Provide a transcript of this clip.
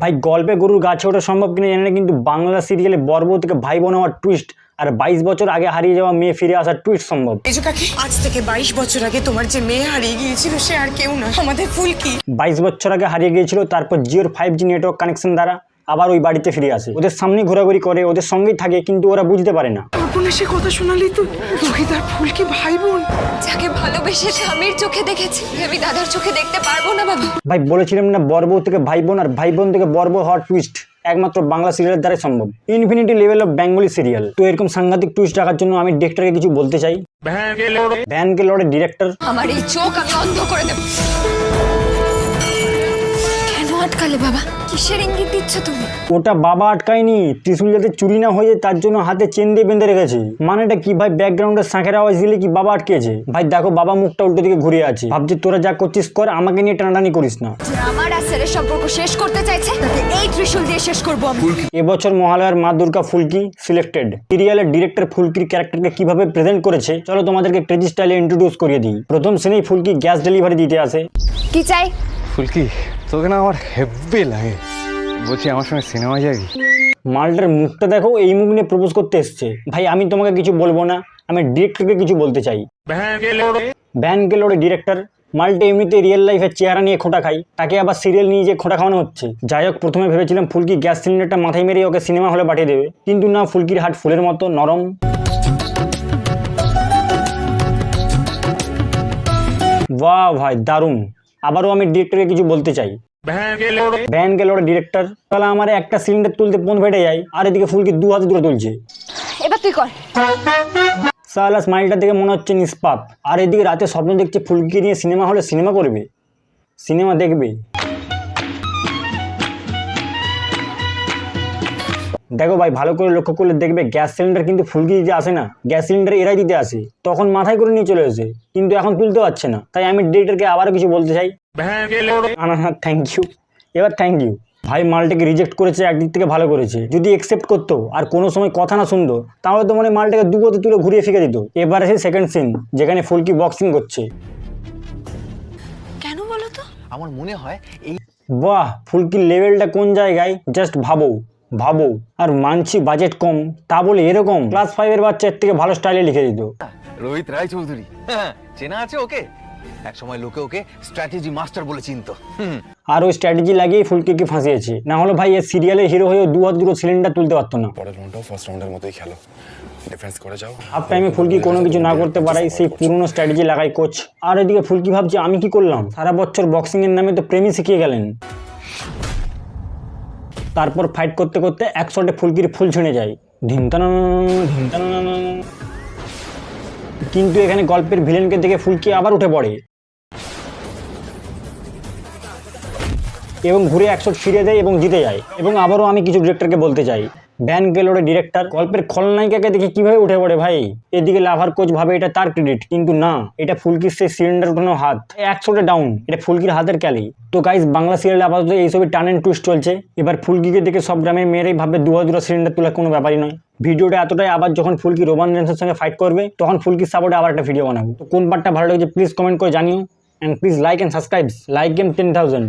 ভাই গল্পে গরুর গাছে ওঠা সম্ভব কিনা জানি না, কিন্তু বাংলা সিরিয়ালে বর্বর থেকে ভাই বোন হওয়ার টুইস্ট আর 22 বছর আগে হারিয়ে যাওয়া মেয়ে ফিরে আসার টুইস্ট সম্ভব। আজ থেকে 22 বছর আগে তোমার যে মেয়ে হারিয়ে গিয়েছিল সে আর কেউ না, আমাদের ফুলকি। 22 বছর আগে হারিয়ে গিয়েছিল, তারপর জিওর 5G নেটওয়ার্ক কানেকশন দ্বারা আবার ওই বাড়িতে ফিরে আসে। ওদের সামনে ঘোরাঘুরি করে, ওদের সঙ্গেই থাকে, কিন্তু ওরা বুঝতে পারে না। সে কথা শোনালি তুই, রোহিতার ফুলকি ভাই বোন যাকে ভালোবেসে স্বামীর চোখে দেখেছি আমি দাদার চোখে দেখতে পারবো না বাবা। ভাই বলেছিলাম না, বর্বর থেকে ভাই বোন আর ভাই বোন থেকে বর্বর হওয়ার টুইস্ট একমাত্র বাংলা সিরিয়ালের দ্বারাই সম্ভব। Infinity level of Bengali serial. তো এরকম সাংঘাতিক টুইস্ট রাখার জন্য আমি ডিরেক্টরকে কিছু বলতে চাই। ভ্যান কে লড়ে ডিরেক্টর, আমার এই চোখ আমি অন্ধ করে দেব। কেন আটকালে বাবা? কিসের ইঙ্গিত দিচ্ছ তুমি? ওটা বাবা আটকায়নি, ত্রিশুল যাতে চুরি না হয়ে যায় তার জন্য হাতে চেন দিয়ে বেঁধে রেখেছে। মানেটা কি ভাই? ব্যাকগ্রাউন্ডে শাঁখের আওয়াজ দিলে কি বাবা আটকেছে? ভাই দেখো, বাবা মুখটা উল্টো দিকে ঘুরে আছে, ভাবছে তোরা যা করছিস কর, আমাকে নিয়ে টানাটানি করিস না। যে আমার আর ছেলের সম্পর্ক শেষ করতে চাইছে তাকে এই ত্রিশূল দিয়ে শেষ করবো আমি। এবছর মহালয়ার মা দুর্গা ফুলকি সিলেক্টেড। সিরিয়ালের ডিরেক্টর ফুলকির ক্যারেক্টারকে কিভাবে প্রেজেন্ট করেছে চলো তোমাদেরকে ক্রেজি স্টাইলে ইন্ট্রোডিউস করিয়ে দিই। প্রথম সিনেই ফুলকি গ্যাস ডেলিভারি দিতে আসে। কি চাই? ফুলকি, তোকে না আমার হেব্বি লাগে, বলছি আমার সঙ্গে সিনেমা যাবি? মালটার মুখটা দেখো, এই মুখ নিয়ে প্রপোজ করতে এসছে। ভাই আমি তোমাকে কিছু বলবো না, আমি ডিরেক্টরকে কিছু বলতে চাই। ভ্যান কে লড়ে ডিরেক্টর। মালটা এমনিতে রিয়েল লাইফের চেহারা নিয়ে খোঁটা খাই, তাকে আবার সিরিয়াল নিয়ে যে খোঁটা খাওয়ানো হচ্ছে। যাই হোক, প্রথমে ভেবেছিলাম ফুলকি গ্যাস সিলিন্ডারটা মাথায় মেরে ওকে সিনেমা হলে পাঠিয়ে দেবে, কিন্তু না, ফুলকির হাট ফুলের মতো নরম। বাহ ভাই দারুণ। আবারও আমি ডিরেক্টরকে কিছু বলতে চাই। ভ্যান কে লড়ে ডিরেক্টর। তাহলে আমার একটা সিলিন্ডার তুলতে ফোন ফেটে যায়, আর এদিকে ফুলকি 2 হাতে দূরে তুলছে। এবার তুই কর। সালা স্মাইলটা দেখে মনে হচ্ছে নিষ্পাপ, আর এদিকে রাতে স্বপ্ন দেখছে ফুলকি নিয়ে সিনেমা হলে সিনেমা করবে, সিনেমা দেখবে। দেখো ভাই, ভালো করে লক্ষ্য করলে দেখবে গ্যাস সিলিন্ডার কিন্তু ফুলকি দিতে আসে না, গ্যাস সিলিন্ডার এরাই দিতে আসে। তখন মাথায় করে নিয়ে চলে এসে, কিন্তু এখন তুলতে পারছে না। তাই আমি ডিরেক্টরকে আবারও কিছু বলতে চাই। Thank you. এবার থ্যাংক ইউ। ভাই মালটাকে রিজেক্ট করেছে, একদিক থেকে ভালো করেছে। যদি একসেপ্ট করতো আর কোনো সময় কথা না শুনতো, তাহলে তো মানে মালটাকে দুপথে তুলে ঘুরিয়ে ফিকে দিত। এবার আছে সেকেন্ড সিন, যেখানে ফুলকি বক্সিং করছে। কেন বলো তো? আমার মনে হয় এই বাহ, ফুলকির লেভেলটা কোন জায়গায় জাস্ট ভাবো ভাবো। আর মানছি বাজেট কম, তা বলে এরকম ক্লাস 5-এর বাচ্চার থেকে ভালো স্টাইলে লিখে দিত। রোহিত রায় চৌধুরী, চেনা আছে ওকে? এক সময় লোকে ওকে স্ট্র্যাটেজি মাস্টার বলে চিনতো। আর ওই স্ট্র্যাটেজি লাগিয়ে ফুলকিকে ফাঁসিয়েছে। না হলে ভাই এই সিরিয়ালের হিরো হয়ে 2 হাত দূরে সিলিন্ডার তুলতে পারতো না। পরের রাউন্ডটাও ফার্স্ট রাউন্ডের মতোই খেলো, ডিফেন্স করে যাও। হাফ টাইমে ফুলকি কোনো কিছু না করতে পারাই সেই পুরনো স্ট্র্যাটেজি লাগাই কোচ। আর এদিকে ফুলকি ভাবছে আমি কি করলাম, সারা বছর বক্সিং এর নামে তো প্রেমই শিখিয়ে গেলেন। তারপর ফাইট করতে করতে এক শটে ফুলকির ফুল ছিঁড়ে যায়। ধিনতানা ধিনতানা। কিন্তু এখানে গল্পের ভিলেনকে দেখে ফুলকি আবার উঠে পড়ে এবং ঘুরে 100 ফিরে দেয় এবং জিতে যায়। এবং আবারও আমি কিছু ডিরেক্টরকে বলতে চাই। ভ্যান কে লড়ে ডিরেক্টর। গল্পের খলনায়িকাকে দেখে কিভাবে উঠে পড়ে ভাই। এদিকে লাভার কোচ ভাবে এটা তার ক্রেডিট, কিন্তু না, এটা ফুলকির সেই সিলিন্ডার উঠানো হাত 100 ডাউন, এটা ফুলকির হাতের ক্যালি। তো গাইস, বাংলা সিরিয়ালে আপাতত এইসবই টার্ন এন্ড টুইস্ট চলছে। এবার ফুলকিকে দেখে সব গ্রামের মেয়েরাই ভাববে 2 হাত দূরে সিলিন্ডার তোলা কোনো ব্যাপারই নয়। ভিডিওটা এতটাই, আবার যখন ফুলকি রোমান রেন্সের সঙ্গে ফাইট করবে তখন ফুলকির সাপোর্টে আবার একটা ভিডিও বানাবো। তো কোন পার্টটা ভালো লাগছে প্লিজ কমেন্ট করে জানিও, and please like and subscribe. Like game 10,000।